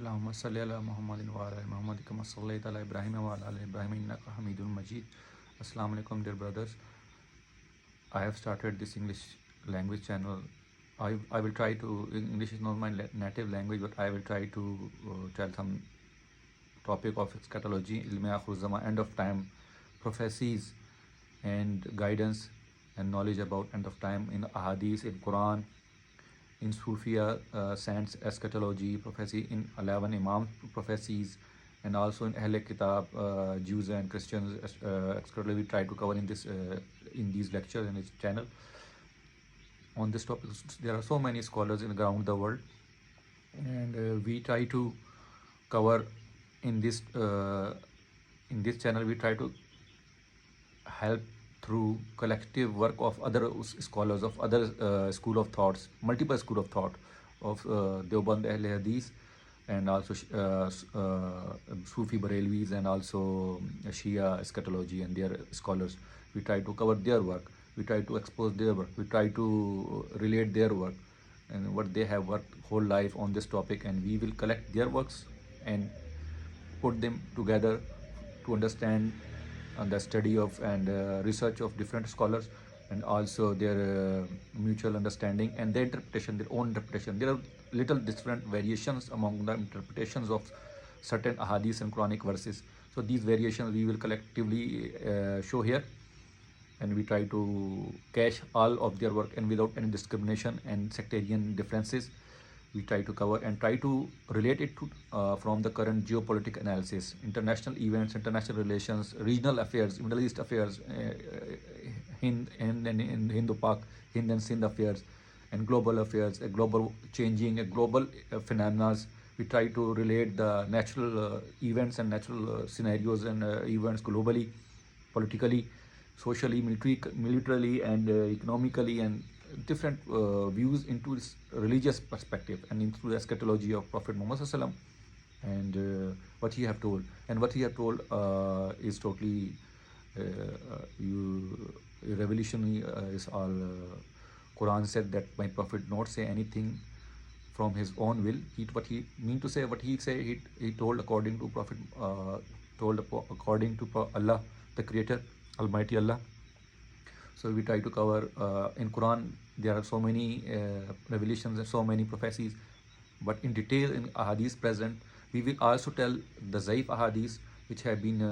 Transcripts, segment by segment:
اللهم صل على محمد وعلى آل محمد كما صليت على إبراهيم وعلى آل إبراهيم إنك حميد مجيد. Assalamu alaikum, dear brothers. I have started this English language channel. I will try to, English is not my native language, but I will try to tell some topic of eschatology, aakher zeman, end of time, prophecies and guidance and knowledge about end of time in ahadith, in Quran, in Sufia, saints, eschatology, prophecy in 11 Imam prophecies, and also in Ahle Kitab, Jews and Christians. Eschatology we try to cover in this in these lectures in this channel. On this topic, there are so many scholars around the world, and we try to cover in this channel. We try to help through collective work of other scholars of other school of thoughts, multiple school of thought of Deoband Ahle Hadith, and also Sufi Barelvis, and also Shia eschatology and their scholars. We try to cover their work, we try to expose their work, we try to relate their work and what they have worked whole life on this topic, and we will collect their works and put them together to understand the study of and research of different scholars, and also their mutual understanding and their interpretation, their own interpretation. There are little different variations among the interpretations of certain ahadith and Quranic verses. So these variations we will collectively show here, and we try to catch all of their work, and without any discrimination and sectarian differences we try to cover and try to relate it to from the current geopolitical analysis, international events, international relations, regional affairs, Middle East affairs, Hind and Hindu-Pak, Hind and Sindh affairs, and global affairs, a global changing, a global phenomena. We try to relate the natural events and natural scenarios and events globally, politically, socially, militarily, and economically, and different views into this religious perspective and into the eschatology of Prophet Muhammad SAW, and what he have told. And what he have told is totally revolutionary. Is all Quran said that my Prophet not say anything from his own will. What he mean to say, what he say, he told according to Prophet, according to Allah, the Creator, Almighty Allah. So we try to cover in Quran there are so many revelations and so many prophecies, but in detail in ahadith present. We will also tell the zaif ahadith which have been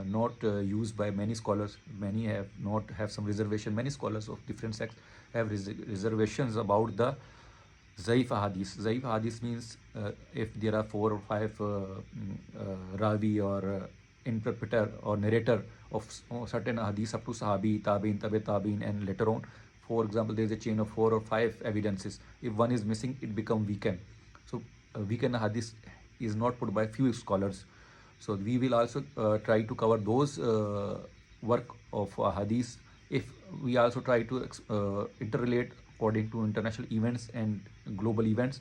not used by many scholars. Many have not have some reservation. Many scholars of different sects have reservations about the zaif ahadith. Zaif ahadith means if there are 4 or 5 ravi or interpreter or narrator of certain hadiths up to sahabi, tabi'in, tabi'in, and later on, for example, there is a chain of 4 or 5 evidences. If one is missing, it becomes weakened. So weakened hadith is not put by few scholars. So we will also try to cover those work of hadith. If we also try to interrelate according to international events and global events,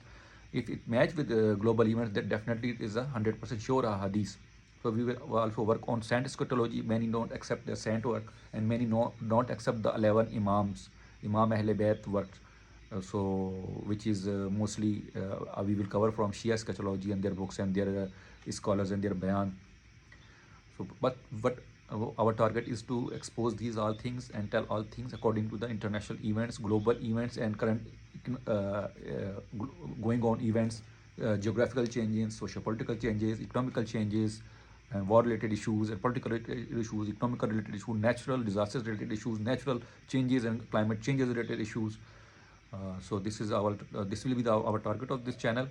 if it match with global events, that definitely it is 100% sure hadith. So we will also work on saint eschatology. Many don't accept the saint work, and many don't accept the 11 imams, Imam Ahle Bayt work. So which is mostly we will cover from Shia eschatology and their books and their scholars and their bayan. So but our target is to expose these all things and tell all things according to the international events, global events, and current going on events, geographical changes, socio-political changes, economical changes, and war-related issues, and political-related issues, economical-related issues, natural disasters-related issues, natural changes and climate changes-related issues. So this is our this will be our target of this channel,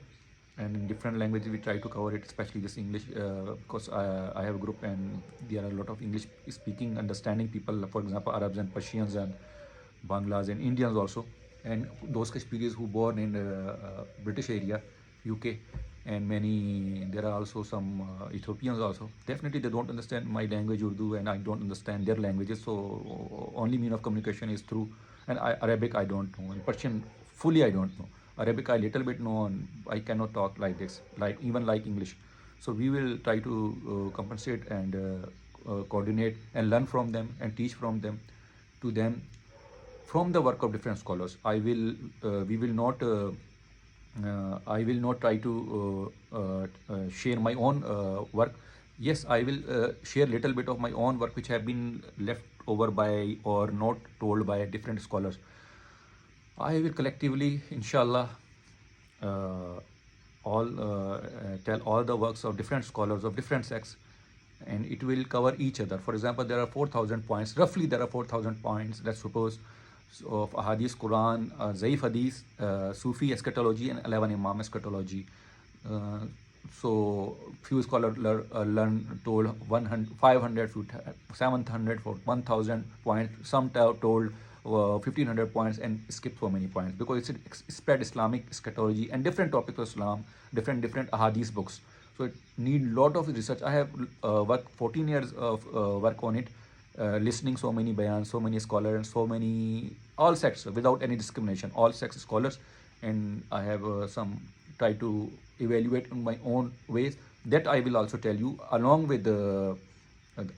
and in different languages we try to cover it, especially this English, because I have a group and there are a lot of English-speaking, understanding people. For example, Arabs and Persians and Banglas and Indians also, and those Kashmiris who born in British area, UK, and many, there are also some Ethiopians also. Definitely they don't understand my language Urdu, and I don't understand their languages, so only mean of communication is through. And Arabic I don't know, and Persian fully I don't know. Arabic I little bit know, and I cannot talk like this, like even like English. So we will try to compensate and coordinate and learn from them and teach from them to them from the work of different scholars. We will not I will not try to share my own work. Yes, I will share little bit of my own work which have been left over by or not told by different scholars. I will collectively, inshallah, uh, tell all the works of different scholars of different sects, and it will cover each other. For example, there are 4,000 points. Roughly, there are 4,000 points. Let's suppose of Hadith, Quran, Zaif Hadith, Sufi eschatology, and 11 Imam eschatology. Uh, so few scholars learn told 100, 500, 700 for 1,000 points. Some told 1,500 points and skip so many points because it's spread Islamic eschatology and different topics of Islam, different ahadith books. So it need lot of research. I have worked 14 years of work on it, listening so many bayans, so many scholars, and so many all sects without any discrimination, all sects scholars, and I have some try to evaluate in my own ways. That I will also tell you along with the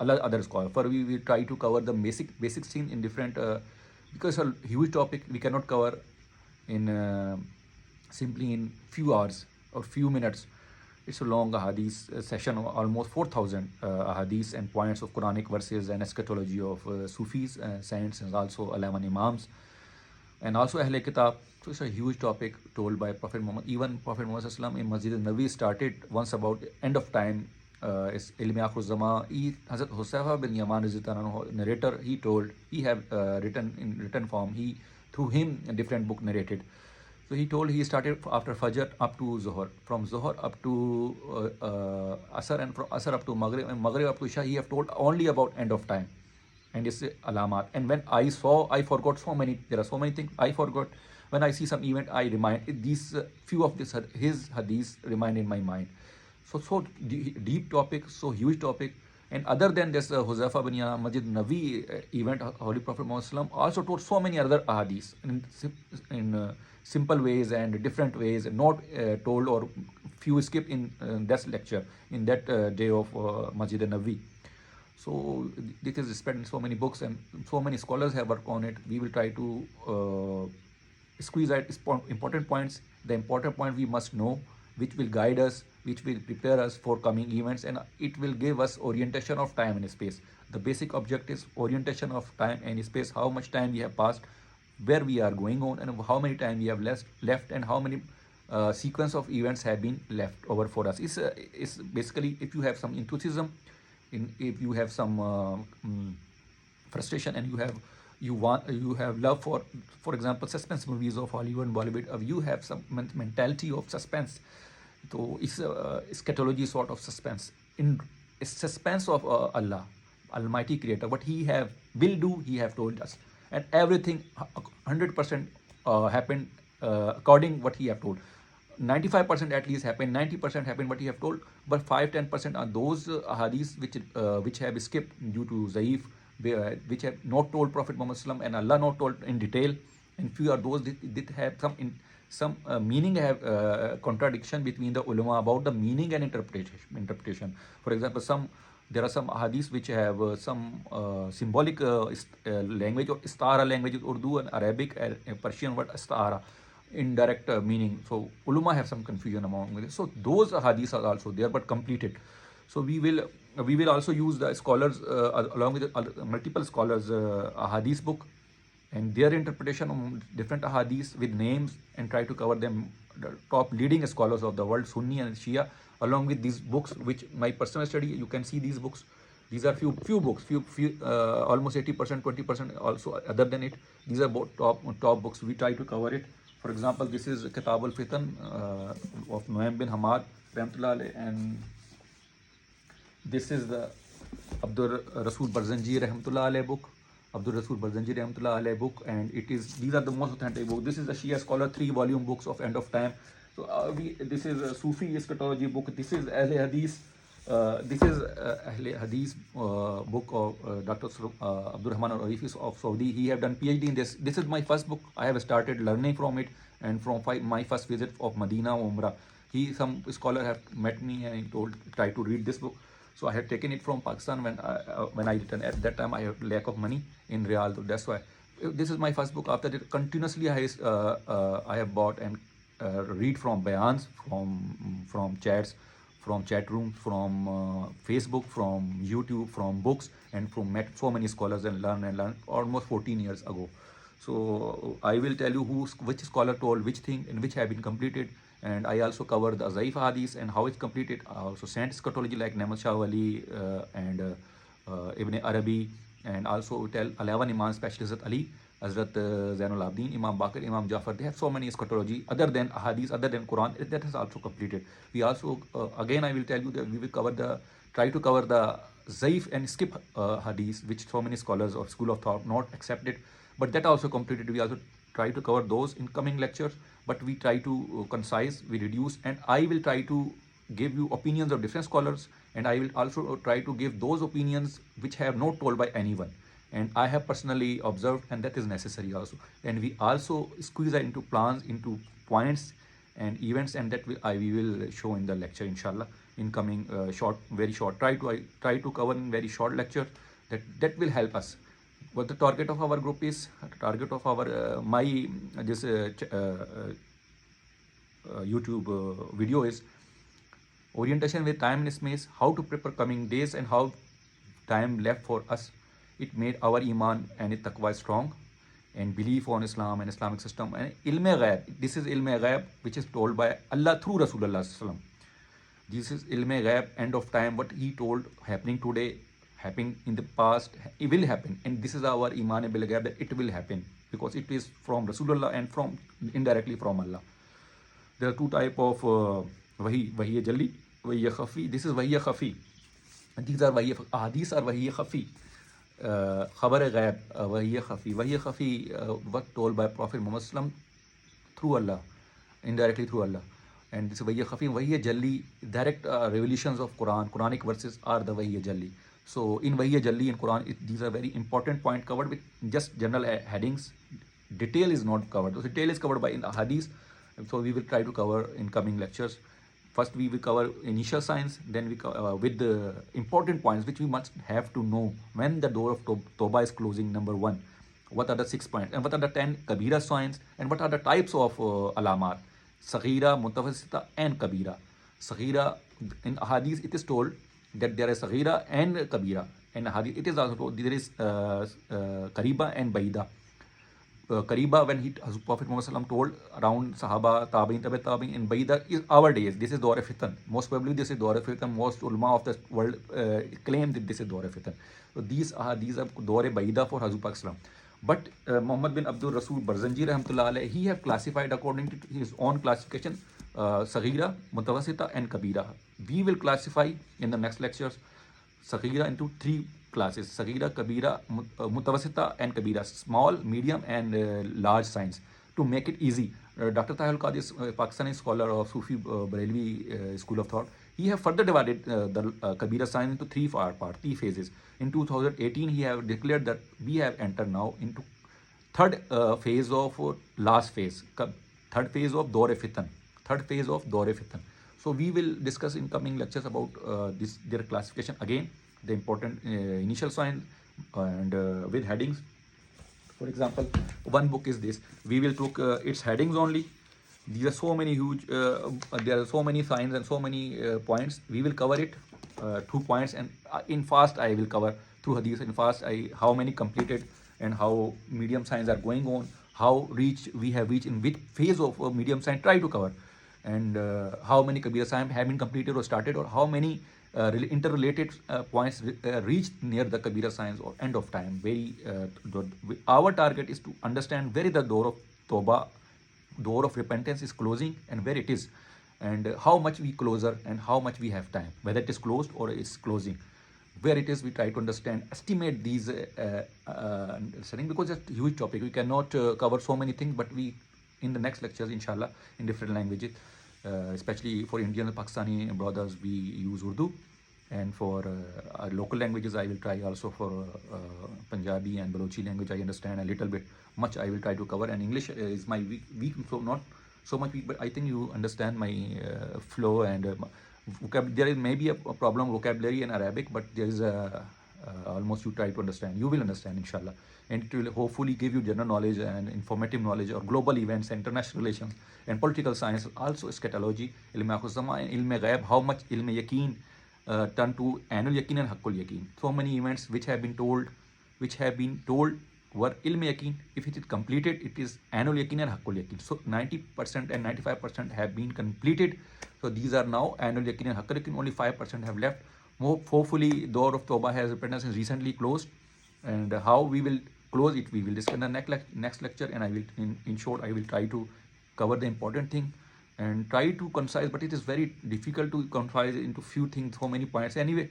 other scholars. For we will try to cover the basic thing in different because a huge topic we cannot cover in simply in few hours or few minutes. It's a long hadith session of almost 4,000 hadiths and points of Quranic verses and eschatology of Sufis, saints, and also 11 Imams, and also Ahle Kitab. So it's a huge topic told by Prophet Muhammad. Even Prophet Muhammad Sallallahu in Masjid al-Nabi started once about end of time. Is Ilmi Akhir Zaman. Hazrat Husayfa bin Yaman narrator, he told, he have written in written form, he through him a different book narrated. So he told he started after Fajr up to Zuhr, from Zuhr up to Asr, and from Asr up to Maghrib, and Maghrib up to Isha. He have told only about end of time and its alamat. And when I saw, I forgot so many. There are so many things I forgot. When I see some event, I remind these few of this his hadiths remind in my mind. So deep topic, so huge topic. And other than this Huzaifa bin Yaman Masjid Nabi event, Holy Prophet Muhammad also taught so many other ahadiths in simple ways and different ways, not told or few skip in that lecture in that day of Masjid Nabi. So this is spread in so many books and so many scholars have worked on it. We will try to squeeze out important points, the important point we must know, which will guide us, which will prepare us for coming events, and it will give us orientation of time and space. The basic object is orientation of time and space, how much time we have passed, where we are going on, and how many time we have left, and how many sequence of events have been left over for us. It's basically, if you have some enthusiasm, if you have some frustration, and you have love for example, suspense movies of Hollywood and Bollywood, you have some mentality of suspense. So it's eschatology sort of suspense. It's suspense of Allah, Almighty Creator. What He will do, He have told us, and everything 100% happened according what He have told. 95% at least happened, 90% happened what He have told, but 5-10% are those hadiths which have skipped due to zaif, which have not told Prophet Muhammad Sallam, and Allah not told in detail, and few are those that have some meaning, have contradiction between the ulama about the meaning and interpretation. For example, there are some hadiths which have some symbolic language, or istara language, Urdu and Arabic and Persian word istara, indirect meaning. So ulama have some confusion among this. So those hadiths are also there but completed. So we will also use the scholars along with multiple scholars hadith book and their interpretation of different hadiths with names, and try to cover them, the top leading scholars of the world, Sunni and Shia, along with these books, which my personal study. You can see these books. These are few books, almost 80%, 20% also other than it. These are both top books. We try to cover it. For example, this is Kitab al-Fitan of Nuaym bin Hamad Rahmatullah alayh, and this is the Abdur Rasul Barzanji Rahmatullah alayh book. Abdul Rasul Barzanji Rahmatullah alayh book, and these are the most authentic book. This is the Shia scholar 3-volume books of end of time. So this is a Sufi eschatology book. This is Ahle Hadith. This is Ahle Hadith book of Dr. Abdul Rahman al-Arifi of Saudi. He have done PhD in this. This is my first book. I have started learning from it, and from my first visit of Medina Umrah. Some scholar have met me and he try to read this book. So I had taken it from Pakistan when I returned. At that time, I had lack of money in Riyal. So that's why this is my first book. After that, continuously I have bought and read from bayans, from chats, from chat rooms, from Facebook, from YouTube, from books, and from met so many scholars and learn almost 14 years ago. So I will tell you which scholar told which thing and which have been completed, and I also cover the Zaif Hadith and how it's completed. I also sent eschatology like Nahmad Shah Wali and Ibn Arabi, and also tell 11 Imams, especially Hazrat Ali, Hazrat Zainul Abidin, Imam Bakr, Imam Jafar. They have so many eschatology other than Hadith, other than Quran. That is also completed. We also again I will tell you that we will try to cover the Zaif and skip Hadith, which so many scholars of school of thought not accepted, but that also completed. We also try to cover those in coming lectures, but we try to concise, we reduce, and I will try to give you opinions of different scholars, and I will also try to give those opinions which have not told by anyone, and I have personally observed, and that is necessary also. And we also squeeze that into plans, into points and events, and that we will show in the lecture, inshallah, in coming very short. Try to cover in very short lecture. That will help us. What the target of our group is, target of our YouTube video is orientation with time and space, how to prepare coming days and how time left for us. It made our iman and taqwa strong, and belief on Islam and Islamic system, and ilm ghaib. This is ilm ghaib which is told by Allah through Rasulullah sallallahu alaihi wasallam. This is ilm ghaib, end of time, what he told happening today, happening in the past, it will happen, and this is our iman bil ghaib, that it will happen because it is from Rasulullah and from indirectly from Allah. There are two type of wahi jalli, wahi khafi. This is wahi khafi, and these are wahi ahadith are wahi khafi. Khabar ghaib, wahi khafi. Wahi khafi, what told by Prophet Muhammad sallam through Allah, indirectly through Allah. And this wahi khafi, wahi jalli, direct revelations of Quranic verses are the wahi jalli. So in wahi jalli in Quran, these are very important point covered with just general headings. Detail is not covered. So detail is covered by in the hadith. So we will try to cover in coming lectures. First we will cover initial signs, then we with the important points which we must have to know when the door of Tawbah is closing. Number 1, what are the 6 points, and what are the 10 kabira signs, and what are the types of alamat, saghira, mutawassita, and kabira. Saghira, in hadith it is told that there is saghira and kabira, and hadith it is also told there is kariba and baida. Kariba, when Prophet Muhammad told around Sahaba, Tabi'in, Tabi'in, in Baida is our days. This is Dawr Fitan. Most probably this is Dawr Fitan. Most ulama of the world claim that this is Dawr Fitan. So these are Dawr Baida for Hazrat Pak. But Muhammad bin Abdul Rasul Barzanji rahmatullah alayhi, he have classified according to his own classification Saghira, Mutawassita, and Kabira. We will classify in the next lectures Saghira into 3 classes: Saghira, Kabira, Mutawassita, and Kabira. Small, medium, and large signs. To make it easy, Dr. Tahir Qadi is a Pakistani scholar of Sufi Barelvi school of thought. He have further divided the Kabira sign into 3 phases. In 2018, he have declared that we have entered now into third phase of last phase, third phase of Dawr Fitan, third phase of Dawr Fitan. So we will discuss in coming lectures about their classification again, the important initial sign, and with headings. For example, one book is this. We will took its headings only. These are so many huge. There are so many signs and so many points. We will cover it 2 points, and in fast I will cover through hadith. In fast, how many completed and how medium signs are going on. How we have reached in which phase of medium sign. Try to cover, and how many kabira signs have been completed or started, or how many interrelated points reached near the kabira signs or end of time. Our target is to understand where the door of Tawbah, door of repentance is closing, and where it is, and how much we closer and how much we have time, whether it is closed or it's closing. Where it is, we try to understand, estimate these understanding, because it's a huge topic. We cannot cover so many things, but we in the next lectures, inshallah, in different languages, especially for Indian and Pakistani brothers, we use Urdu, and for our local languages, I will try also for Punjabi and Balochi language. I understand a little bit, much I will try to cover, and English is my weak, so not so much weak, but I think you understand my flow and there is maybe a problem vocabulary in Arabic, but there is a almost you try to understand, you will understand inshallah, and it will hopefully give you general knowledge and informative knowledge of global events, international relations, and political science, also eschatology, ilm aakher zaman, and ilm ghaib, how much ilm yaqeen turn to annual yaqeen and haqqul yaqeen. So many events which have been told were ilm yaqeen. If it is completed, it is annual yaqeen and haqqul yaqeen. So 90% and 95% have been completed. So these are now annual yaqeen and haqqul yaqeen. Only 5% have left. Hopefully, door of Tawbah has repentance is recently closed, and how we will close it, we will discuss in the next lecture. And I will, in short, I will try to cover the important thing and try to concise, but it is very difficult to concise into few things, so many points. Anyway,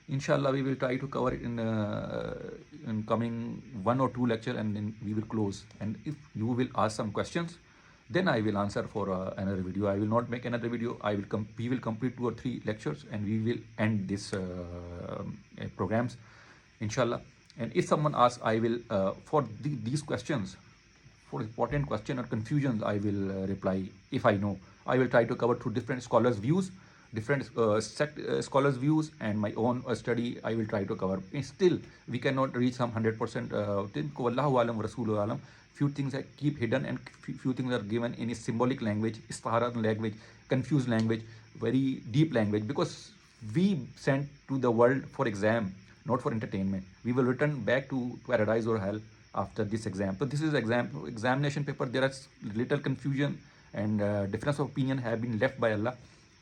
inshallah, we will try to cover it in coming 1 or 2 lecture, and then we will close. And if you will ask some questions, then I will answer for another video. I will not make another video. We will complete 2 or 3 lectures, and we will end this programs, inshallah. And if someone asks, I will for these questions, for important question or confusions, I will reply if I know. I will try to cover through different scholars' views, different scholars' views, and my own study. I will try to cover. And still, we cannot reach some 100%. Wallahu alam, Rasulu alam. Few things I keep hidden, and few things are given in a symbolic language, istihara language, confused language, very deep language. Because we sent to the world for exam, not for entertainment. We will return back to paradise or hell after this exam. So this is examination paper. There is little confusion and difference of opinion have been left by Allah.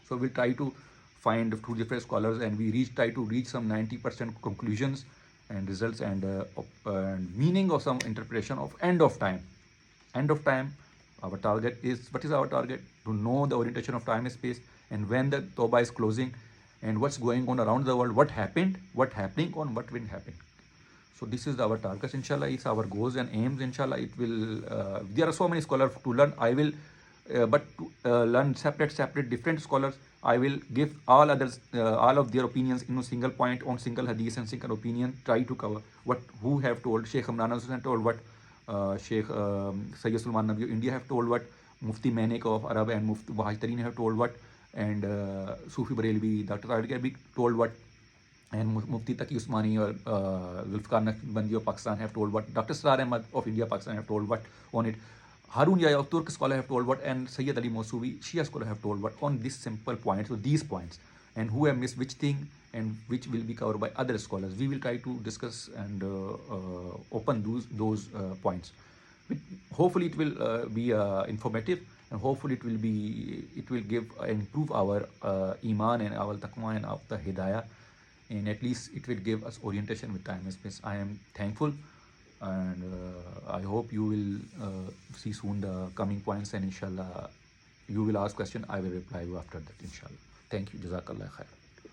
So we'll try to find through different scholars, and we try to reach some 90% conclusions and results, and meaning of some interpretation of end of time. End of time, our target is, what is our target? To know the orientation of time and space, and when the Tawbah is closing, and what's going on around the world, what happened, what happening on, what will happen. So this is our targets, inshallah. It's our goals and aims, inshallah. It will, there are so many scholars to learn. I will, but to learn separate different scholars. I will give all others, all of their opinions in a single point on single hadith and single opinion. Try to cover who have told. Sheikh Imran Hussain told what, Sheikh Sayyid Sulman Nabi of India have told what, Mufti Mainek of Arab and Mufti Wahid have told what, and Sufi Barelvi, Dr. Argabi told what, and Mufti Taqi Usmani or Zulfikar Naqshbandi of Pakistan have told what, Dr. Srar Ahmad of India, Pakistan have told what on it, Harun Yahya of Turk scholar have told what, and Sayyid Ali Mosouvi, Shia scholar have told what on this simple point. So these points, and who have missed which thing, and which will be covered by other scholars. We will try to discuss and open those points. Hopefully it will be informative, and hopefully it will give improve our iman and our taqwa and our hidayah, and at least it will give us orientation with time and space. I am thankful, and I hope you will see soon the coming points, and inshallah you will ask question, I will reply you after that, inshallah. Thank you. Jazakallah khair.